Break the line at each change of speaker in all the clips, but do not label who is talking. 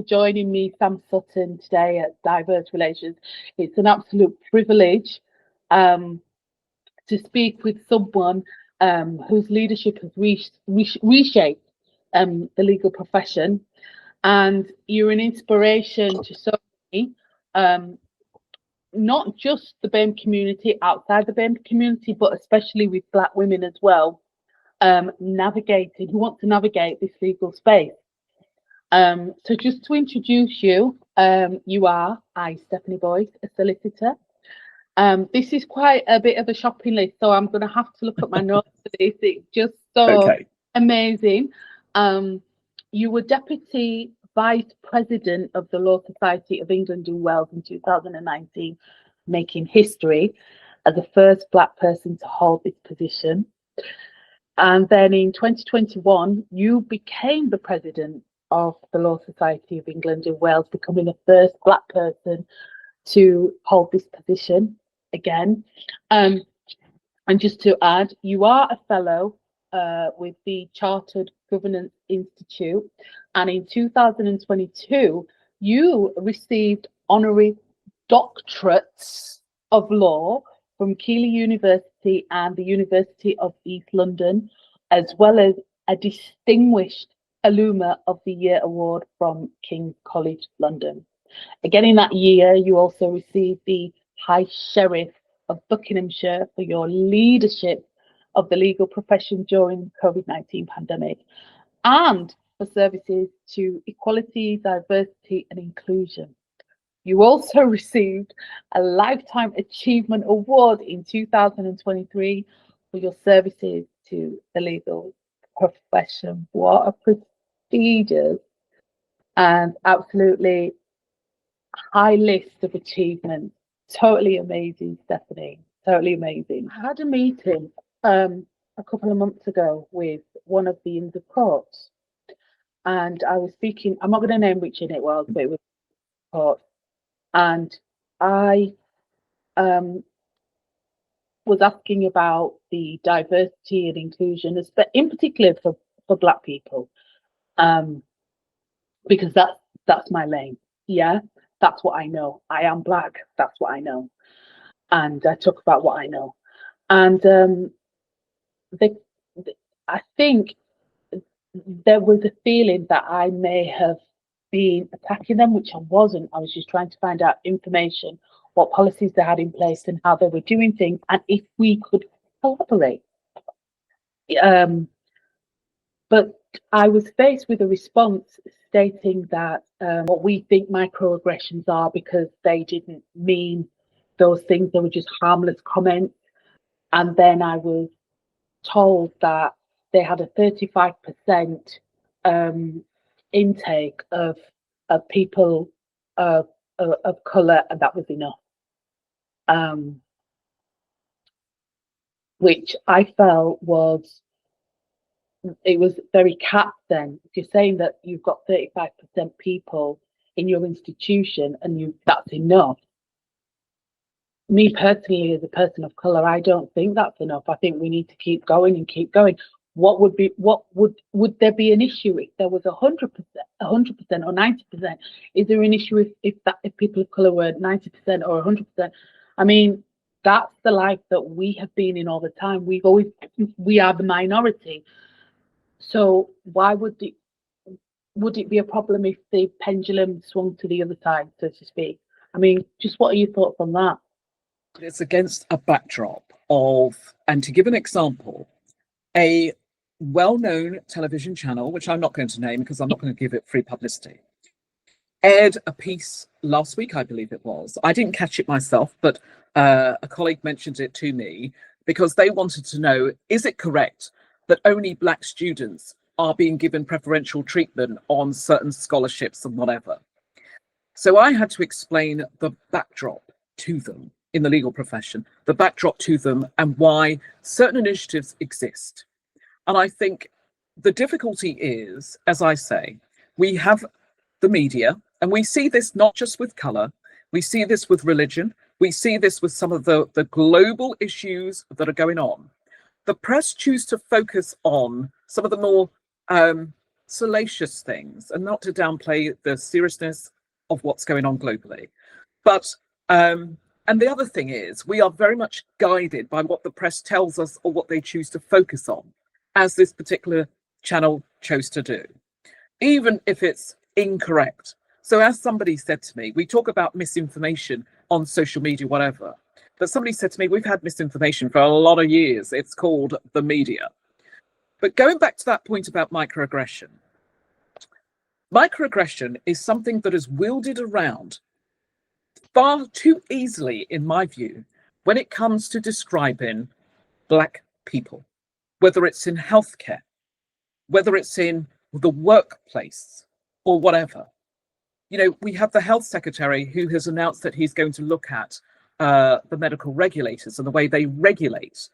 for joining me, Sam Sutton, today at Diverse Relations. It's an absolute privilege to speak with someone whose leadership has reshaped the legal profession. And you're an inspiration to so many, not just the BAME community, outside the BAME community, but especially with Black women as well, who want to navigate this legal space. So just to introduce you, Stephanie Boyce, a solicitor. This is quite a bit of a shopping list, so I'm going to have to look at my notes for this. It's just so amazing. You were Deputy Vice President of the Law Society of England and Wales in 2019, making history as the first Black person to hold this position. And then in 2021, you became the President of the Law Society of England and Wales, becoming the first Black person to hold this position again. And just to add, you are a fellow with the Chartered Governance Institute, and in 2022 you received honorary doctorates of law from Keele University and the University of East London, as well as a distinguished Alumna of the Year award from King's College London. Again, in that year, you also received the High Sheriff of Buckinghamshire for your leadership of the legal profession during the COVID-19 pandemic, and for services to equality, diversity and inclusion. You also received a Lifetime Achievement Award in 2023 for your services to the legal profession. What a prestigious and absolutely high list of achievements. Totally amazing, Stephanie. Totally amazing. I had a meeting a couple of months ago with one of the Inns of Court, and I was speaking. I'm not going to name which inn it was, but it was court. And I was asking about the diversity and inclusion, in particular for Black people, because that's my lane. Yeah, that's what I know. I am Black. That's what I know, and I talk about what I know. And I think there was a feeling that I may have been attacking them, which I wasn't. I was just trying to find out information, what policies they had in place and how they were doing things, and if we could collaborate. But I was faced with a response stating that what we think microaggressions are, because they didn't mean those things, they were just harmless comments. And then I was told that they had a 35% intake of people of colour, and that was enough. Which I felt was very capped then. If you're saying that you've got 35% people in your institution and that's enough. Me personally, as a person of colour, I don't think that's enough. I think we need to keep going and keep going. Would there be an issue if there was 100% or 90%? Is there an issue if people of colour were 90% or 100%? I mean, that's the life that we have been in all the time. We are the minority. So why would it be a problem if the pendulum swung to the other side, so to speak? I mean, just what are your thoughts on that?
It's against a backdrop of, and to give an example, a well-known television channel, which I'm not going to name because I'm not going to give it free publicity, aired a piece last week, I believe it was. I didn't catch it myself, but a colleague mentioned it to me because they wanted to know, is it correct that only Black students are being given preferential treatment on certain scholarships and whatever? So I had to explain the backdrop to them in the legal profession, the backdrop to them, and why certain initiatives exist. And I think the difficulty is, as I say, we have the media, and we see this not just with colour, we see this with religion, we see this with some of the global issues that are going on. The press choose to focus on some of the more salacious things, and not to downplay the seriousness of what's going on globally. But and the other thing is, we are very much guided by what the press tells us or what they choose to focus on, as this particular channel chose to do, even if it's incorrect. So as somebody said to me, we talk about misinformation on social media, whatever, but somebody said to me, we've had misinformation for a lot of years. It's called the media. But going back to that point about microaggression is something that is wielded around far too easily, in my view, when it comes to describing Black people, whether it's in healthcare, whether it's in the workplace or whatever. You know, we have the health secretary who has announced that he's going to look at the medical regulators and the way they regulate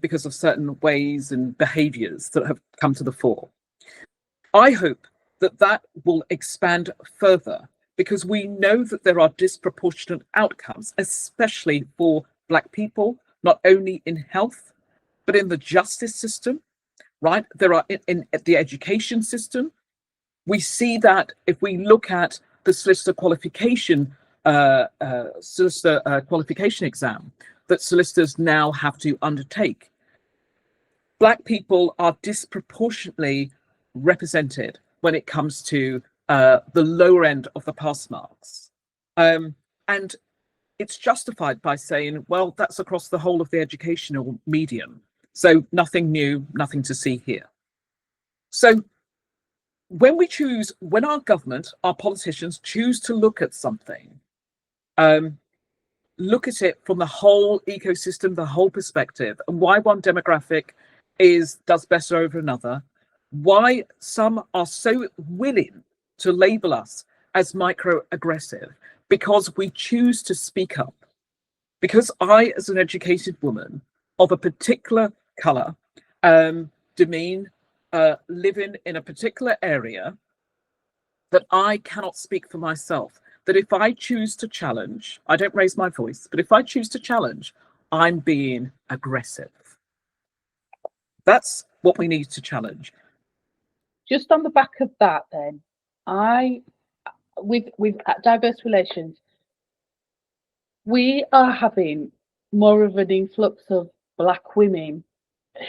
because of certain ways and behaviors that have come to the fore. I hope that that will expand further, because we know that there are disproportionate outcomes, especially for Black people, not only in health, but in the justice system, right? There are in the education system. We see that if we look at the solicitor qualification exam that solicitors now have to undertake. Black people are disproportionately represented when it comes to the lower end of the pass marks. And it's justified by saying, well, that's across the whole of the educational medium. So nothing new, nothing to see here. So when our government, our politicians choose to look at something, look at it from the whole ecosystem, the whole perspective, and why one demographic does better over another, why some are so willing to label us as microaggressive, because we choose to speak up. Because I, as an educated woman of a particular colour, demean, living in a particular area, that I cannot speak for myself, that if I choose to challenge, I don't raise my voice, but if I choose to challenge, I'm being aggressive. That's what we need to challenge.
Just on the back of that, then, with diverse relations, we are having more of an influx of Black women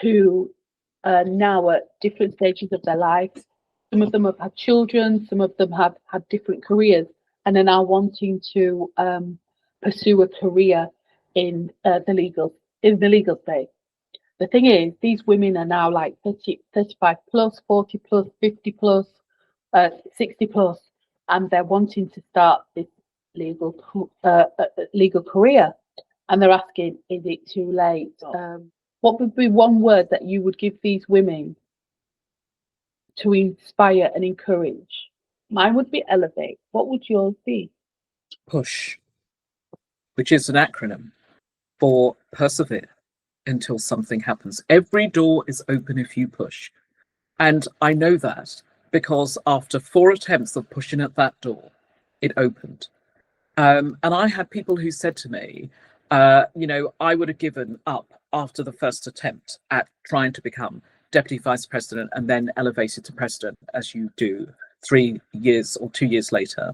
who are now at different stages of their lives. Some of them have had children, some of them have had different careers, and are now wanting to pursue a career in the legal space. The thing is, these women are now like 30, 35 plus, 40 plus, 50 plus, 60 plus, and they're wanting to start this legal career, and they're asking, is it too late? What would be one word that you would give these women to inspire and encourage? Mine would be elevate. What would yours be?
Push, which is an acronym for persevere until something happens. Every door is open if you push. And I know that because after 4 attempts of pushing at that door, it opened. And I had people who said to me, you know, I would have given up after the first attempt at trying to become deputy vice president and then elevated to president, as you do 3 years or 2 years later.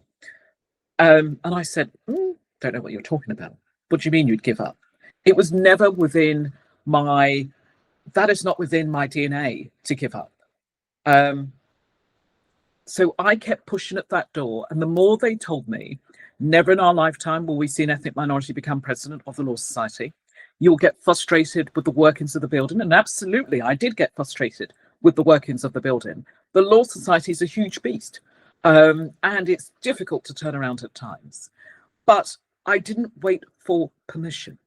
And I said, don't know what you're talking about. What do you mean you'd give up? It was never within that is not within my DNA to give up. So I kept pushing at that door, and the more they told me, never in our lifetime will we see an ethnic minority become president of the Law Society. You'll get frustrated with the workings of the building. And absolutely, I did get frustrated with the workings of the building. The Law Society is a huge beast, and it's difficult to turn around at times. But I didn't wait for permission,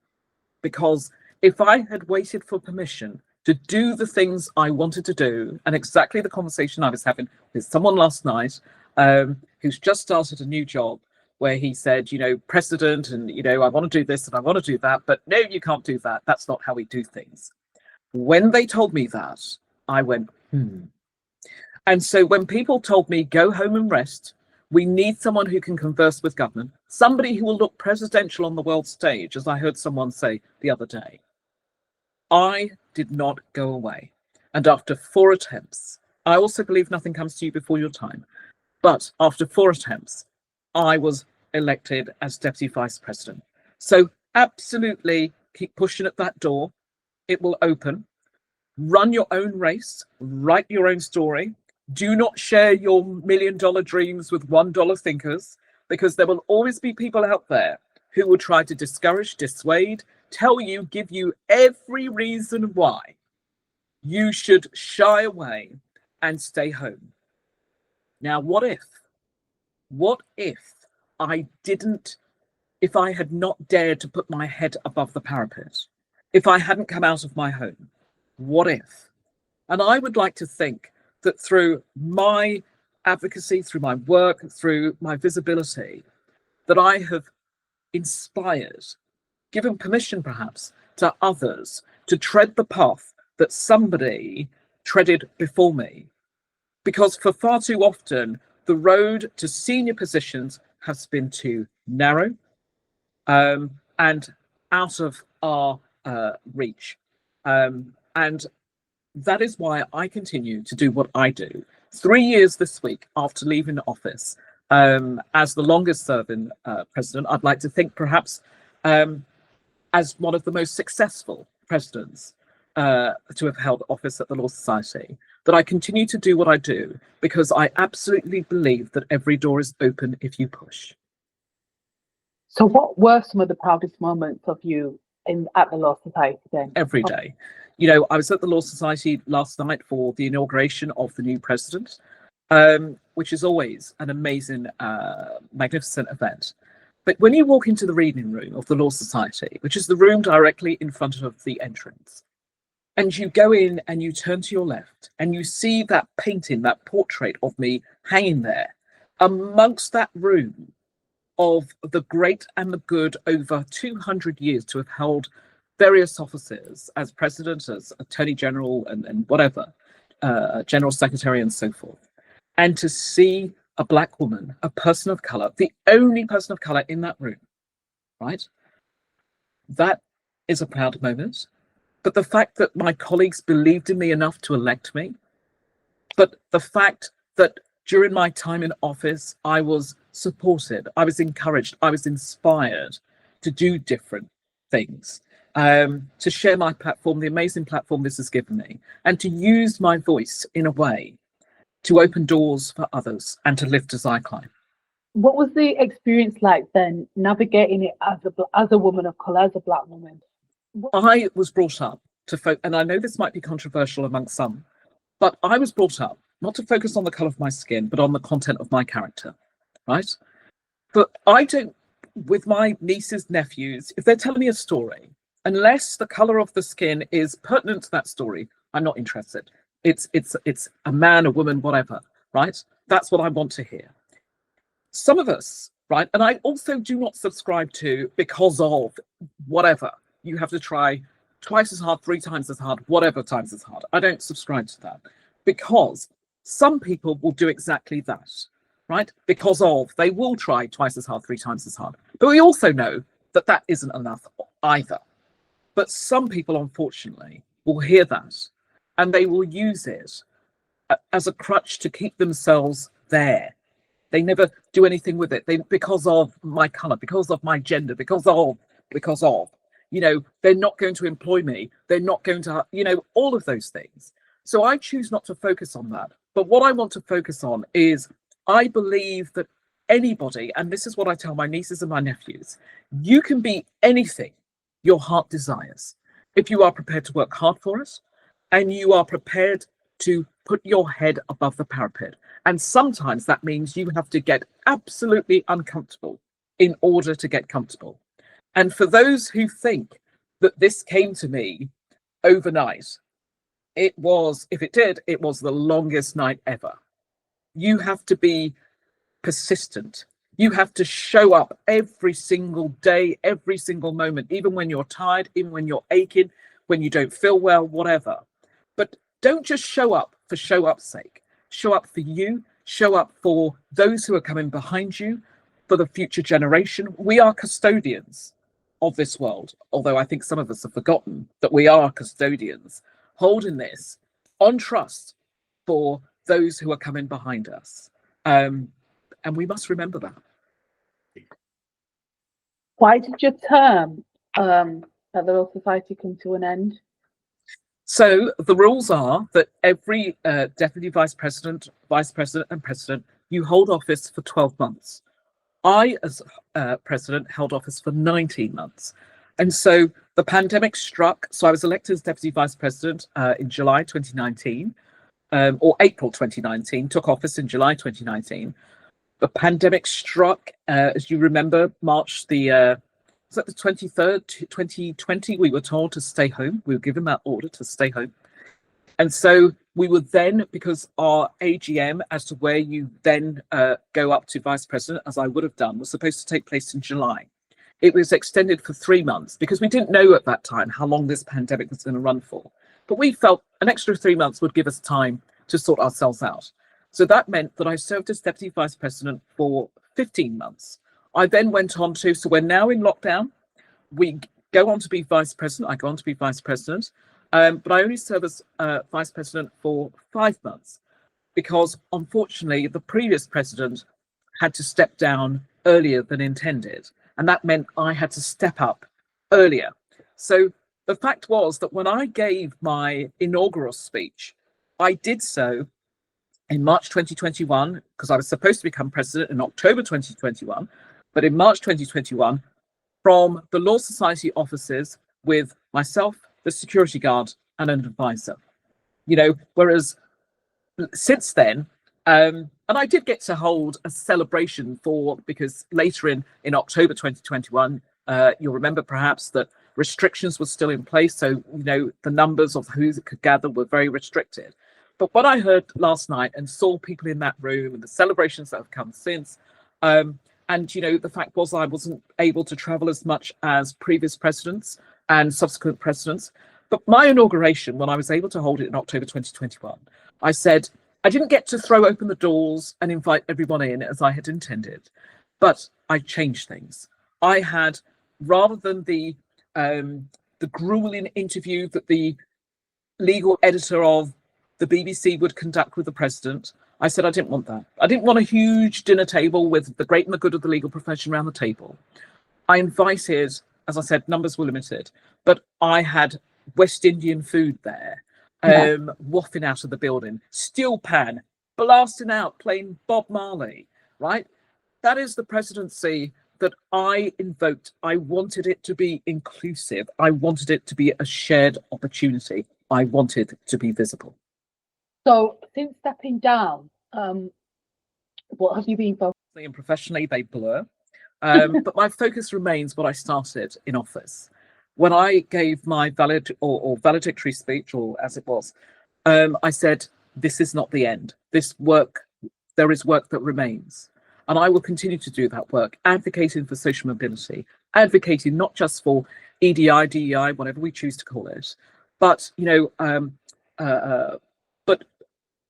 because if I had waited for permission to do the things I wanted to do, and exactly the conversation I was having with someone last night who's just started a new job, where he said, you know, president, and, you know, I want to do this and I want to do that, but no, you can't do that. That's not how we do things. When they told me that, I went, And so when people told me, go home and rest, we need someone who can converse with government, somebody who will look presidential on the world stage, as I heard someone say the other day, I did not go away. And after 4 attempts, I also believe nothing comes to you before your time. But after 4 attempts, I was elected as Deputy Vice President. So absolutely keep pushing at that door. It will open. Run your own race, write your own story. Do not share your $1 million dreams with $1 thinkers, because there will always be people out there who will try to discourage, dissuade, tell you, give you every reason why you should shy away and stay home. Now, what if if I had not dared to put my head above the parapet, if I hadn't come out of my home, what if? And I would like to think that through my advocacy, through my work, through my visibility, that I have inspired, given permission perhaps to others to tread the path that somebody treaded before me. Because for far too often, the road to senior positions has been too narrow and out of our reach. And that is why I continue to do what I do. 3 years this week after leaving office, as the longest serving president, I'd like to think perhaps as one of the most successful presidents to have held office at the Law Society, that I continue to do what I do because I absolutely believe that every door is open if you push.
So what were some of the proudest moments of you at the Law Society then?
Every day. You know, I was at the Law Society last night for the inauguration of the new president, which is always an amazing, magnificent event. But when you walk into the reading room of the Law Society, which is the room directly in front of the entrance, and you go in and you turn to your left and you see that painting, that portrait of me hanging there, amongst that room of the great and the good over 200 years to have held various offices as president, as attorney general, and whatever, general secretary and so forth. And to see a Black woman, a person of color, the only person of color in that room, right? That is a proud moment. But the fact that my colleagues believed in me enough to elect me, but the fact that during my time in office, I was supported, I was encouraged, I was inspired to do different things, to share my platform, the amazing platform this has given me, and to use my voice in a way to open doors for others and to lift as I climb.
What was the experience like then, navigating it as a woman of colour, as a Black woman?
I was brought up to and I know this might be controversial among some, but I was brought up not to focus on the colour of my skin, but on the content of my character, right? But I don't, with my nieces, nephews, if they're telling me a story, unless the colour of the skin is pertinent to that story, I'm not interested. It's a man, a woman, whatever, right? That's what I want to hear. Some of us, right? And I also do not subscribe to because of whatever. You have to try twice as hard, 3 times as hard, whatever times as hard. I don't subscribe to that because some people will do exactly that, right? Because of, they will try twice as hard, 3 times as hard. But we also know that that isn't enough either. But some people, unfortunately, will hear that and they will use it as a crutch to keep themselves there. They never do anything with it. Because of my color, because of my gender, because of, you know, they're not going to employ me. They're not going to, you know, all of those things. So I choose not to focus on that. But what I want to focus on is I believe that anybody, and this is what I tell my nieces and my nephews, you can be anything your heart desires if you are prepared to work hard for it and you are prepared to put your head above the parapet. And sometimes that means you have to get absolutely uncomfortable in order to get comfortable. And for those who think that this came to me overnight, it was, if it did, it was the longest night ever. You have to be persistent. You have to show up every single day, every single moment, even when you're tired, even when you're aching, when you don't feel well, whatever. But don't just show up for show up's sake. Show up for you, show up for those who are coming behind you, for the future generation. We are custodians of this world, although I think some of us have forgotten that we are custodians, holding this on trust for those who are coming behind us. And we must remember that.
Why did your term at the Royal Society come to an end?
So the rules are that every deputy vice president, and president, you hold office for 12 months. I, as president, held office for 19 months. And so the pandemic struck. So I was elected as deputy vice president in July 2019, or April 2019, took office in July 2019. The pandemic struck, as you remember, March was that the 23rd, 2020, we were told to stay home. We were given that order to stay home. And so we were then, because our AGM as to where you then go up to vice president, as I would have done, was supposed to take place in July. It was extended for 3 months because we didn't know at that time how long this pandemic was going to run for. But we felt an extra 3 months would give us time to sort ourselves out. So that meant that I served as deputy vice president for 15 months. I then went on to, so we're now in lockdown. We go on to be vice president. I go on to be vice president. But I only serve as vice president for 5 months because, unfortunately, the previous president had to step down earlier than intended. And that meant I had to step up earlier. So the fact was that when I gave my inaugural speech, I did so in March 2021, because I was supposed to become president in October 2021. But in March 2021, from the Law Society offices with myself, the security guard, and an advisor. Whereas since then, and I did get to hold a celebration because later in October 2021, you'll remember perhaps that restrictions were still in place. So, the numbers of who could gather were very restricted. But what I heard last night and saw people in that room and the celebrations that have come since, and, the fact was I wasn't able to travel as much as previous presidents and subsequent presidents. But my inauguration, when I was able to hold it in October 2021, I said, I didn't get to throw open the doors and invite everyone in as I had intended, but I changed things. I had, rather than the grueling interview that the legal editor of the BBC would conduct with the president, I said I didn't want that. I didn't want a huge dinner table with the great and the good of the legal profession around the table. I invited, as I said, numbers were limited, but I had West Indian food there, wafting out of the building, steel pan, blasting out, playing Bob Marley, right? That is the presidency that I invoked. I wanted it to be inclusive. I wanted it to be a shared opportunity. I wanted to be visible.
So since stepping down, what have you been focusing
on? And professionally, they blur. But my focus remains what I started in office. When I gave my valedictory speech, or as it was, I said, this is not the end. There is work that remains. And I will continue to do that work, advocating for social mobility, advocating not just for EDI, DEI, whatever we choose to call it, but, but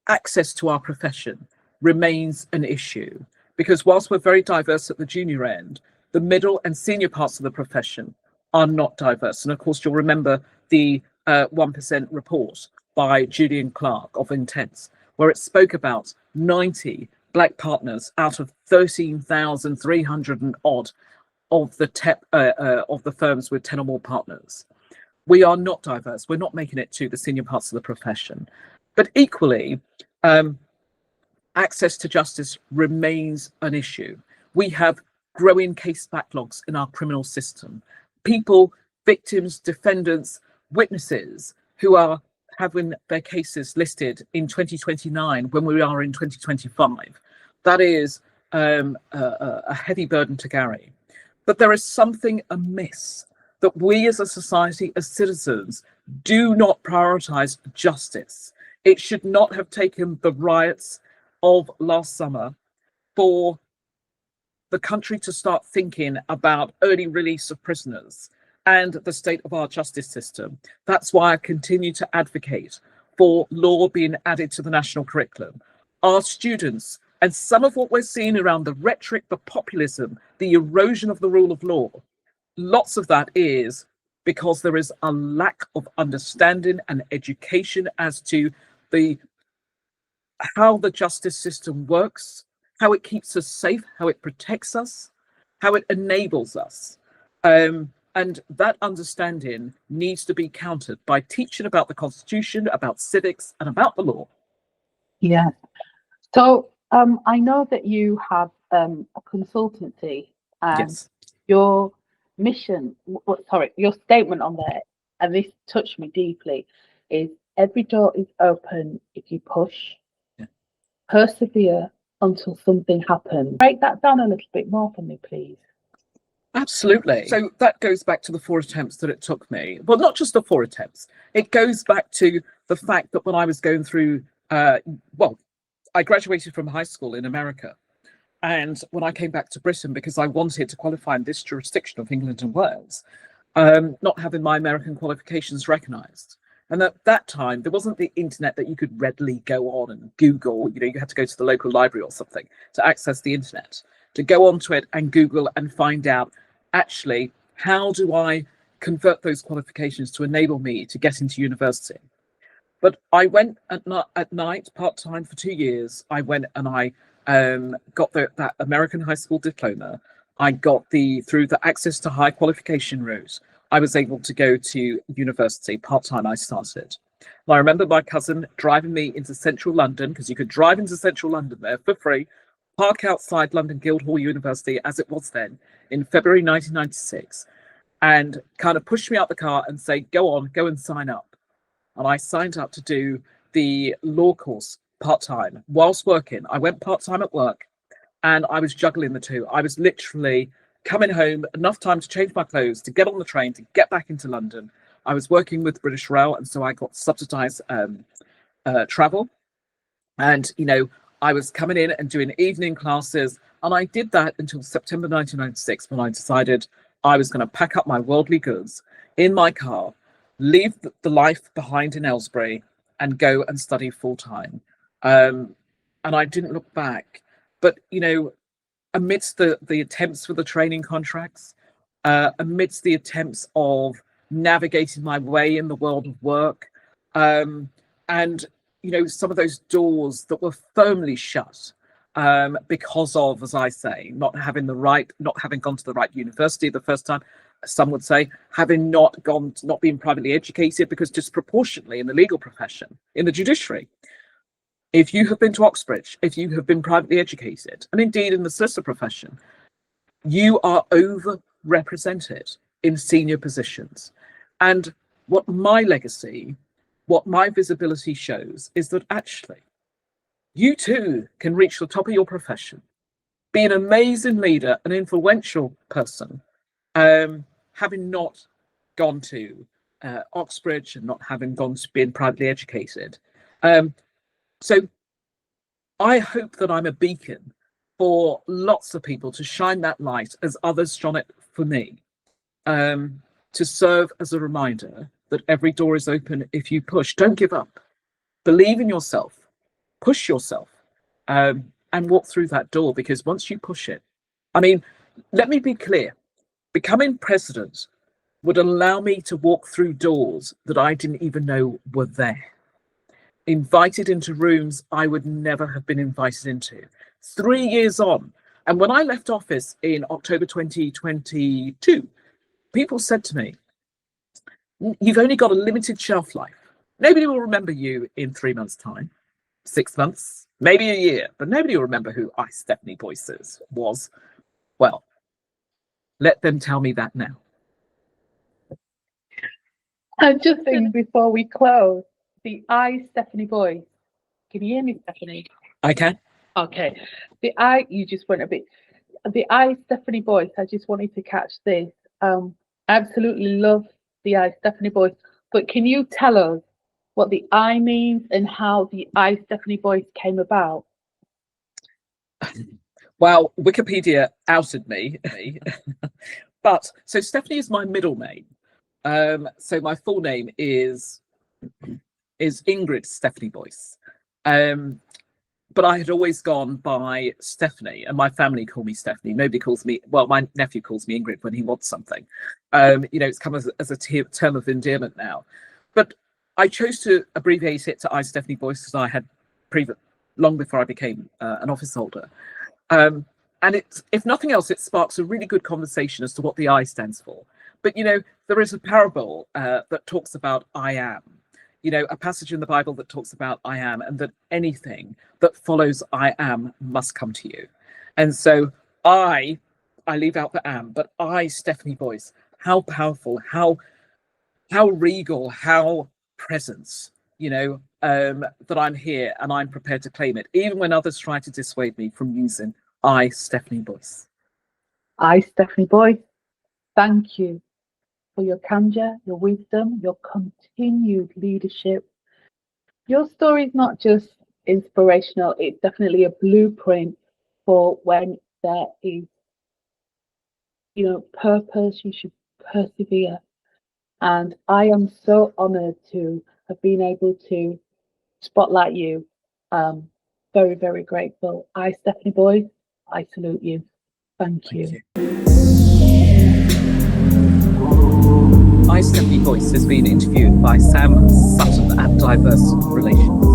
access to our profession remains an issue, because whilst we're very diverse at the junior end, the middle and senior parts of the profession are not diverse. And of course, you'll remember the 1% report by Julian Clark of Intense, where it spoke about 90 Black partners out of 13,300 and odd of the firms with 10 or more partners. We are not diverse. We're not making it to the senior parts of the profession. But equally, access to justice remains an issue. We have growing case backlogs in our criminal system. People, victims, defendants, witnesses who are having their cases listed in 2029 when we are in 2025. That is a heavy burden to carry. But there is something amiss, that we as a society, as citizens, do not prioritize justice. It should not have taken the riots of last summer for the country to start thinking about early release of prisoners and the state of our justice system. That's why I continue to advocate for law being added to the national curriculum. Our students, and some of what we're seeing around the rhetoric, the populism, the erosion of the rule of law, lots of that is because there is a lack of understanding and education as to the how the justice system works, how it keeps us safe, how it protects us, how it enables us. And that understanding needs to be countered by teaching about the Constitution, about civics, and about the law.
Yeah. So I know that you have a consultancy, and
Yes.
your mission, your statement on there, and this touched me deeply, is every door is open if you push,
Yeah.
persevere until something happens. Break that down a little bit more for me, please.
Absolutely. So that goes back to the 4 attempts that it took me. Well, not just the 4 attempts. It goes back to the fact that when I was going through, I graduated from high school in America. And when I came back to Britain, because I wanted to qualify in this jurisdiction of England and Wales, not having my American qualifications recognised. And at that time, there wasn't the internet that you could readily go on and Google. You had to go to the local library or something to access the internet, to go onto it and Google and find out, actually, how do I convert those qualifications to enable me to get into university? But I went at night, part-time for 2 years. I went and I got that American high school diploma. I got through the access to high qualification route, I was able to go to university part-time. I started. And I remember my cousin driving me into central London, because you could drive into central London there for free, park outside London Guildhall University as it was then in February 1996, and kind of push me out the car and say, go and sign up. And I signed up to do the law course part-time whilst working. I went part-time at work, and I was juggling the two. I was literally coming home, enough time to change my clothes, to get on the train, to get back into London. I was working with British Rail, and so I got subsidised travel. And, I was coming in and doing evening classes, and I did that until September 1996, when I decided I was going to pack up my worldly goods in my car, leave the life behind in Aylesbury, and go and study full-time. And I didn't look back. But, amidst the attempts for the training contracts, amidst the attempts of navigating my way in the world of work, and some of those doors that were firmly shut because of, as I say, not having gone to the right university the first time. Some would say having not being privately educated, because disproportionately in the legal profession, in the judiciary, if you have been to Oxbridge, if you have been privately educated, and indeed in the solicitor profession, you are overrepresented in senior positions. And what my legacy, what my visibility shows, is that actually you too can reach the top of your profession, be an amazing leader, an influential person, having not gone to Oxbridge and not having gone to being privately educated. So I hope that I'm a beacon for lots of people to shine that light as others shone it for me, to serve as a reminder that every door is open if you push. Don't give up. Believe in yourself. Push yourself, and walk through that door, because once you push it, let me be clear, becoming president would allow me to walk through doors that I didn't even know were there. Invited into rooms I would never have been invited into. 3 years on, and when I left office in October 2022, people said to me, you've only got a limited shelf life. Nobody will remember you in 3 months' time, 6 months, maybe a year, but nobody will remember who I, Stephanie Boyce, was. Well, let them tell me that now.
I'm just thinking before we close, the I, Stephanie Boyce. Can you hear me, Stephanie?
I can.
Okay. The I, you just went a bit. The I, Stephanie Boyce, I just wanted to catch this. I absolutely love the I, Stephanie Boyce. But can you tell us what the I means and how the I, Stephanie Boyce came about?
Well, Wikipedia outed me. But so Stephanie is my middle name. So my full name is Ingrid Stephanie Boyce. But I had always gone by Stephanie, and my family call me Stephanie. Nobody calls me, well, my nephew calls me Ingrid when he wants something. It's come as a term of endearment now. But I chose to abbreviate it to I, Stephanie Boyce, because I had long before I became an office holder. And it's, if nothing else, it sparks a really good conversation as to what the I stands for. But, you know, there is a parable that talks about I am, you know, a passage in the Bible that talks about I am, and that anything that follows I am must come to you. And so I leave out the am, but I, Stephanie Boyce, how powerful, how regal, how present, you know, that I'm here and I'm prepared to claim it, even when others try to dissuade me from using I, Stephanie Boyce.
I, Stephanie Boyce, thank you for your candor, your wisdom, your continued leadership. Your story is not just inspirational, it's definitely a blueprint for when there is, you know, purpose, you should persevere. And I am so honoured to have been able to spotlight you. Very, very grateful. I, Stephanie Boyce, I salute you. Thank you.
I, Stephanie Boyce has been interviewed by Sam Sutton at Diverse Relations.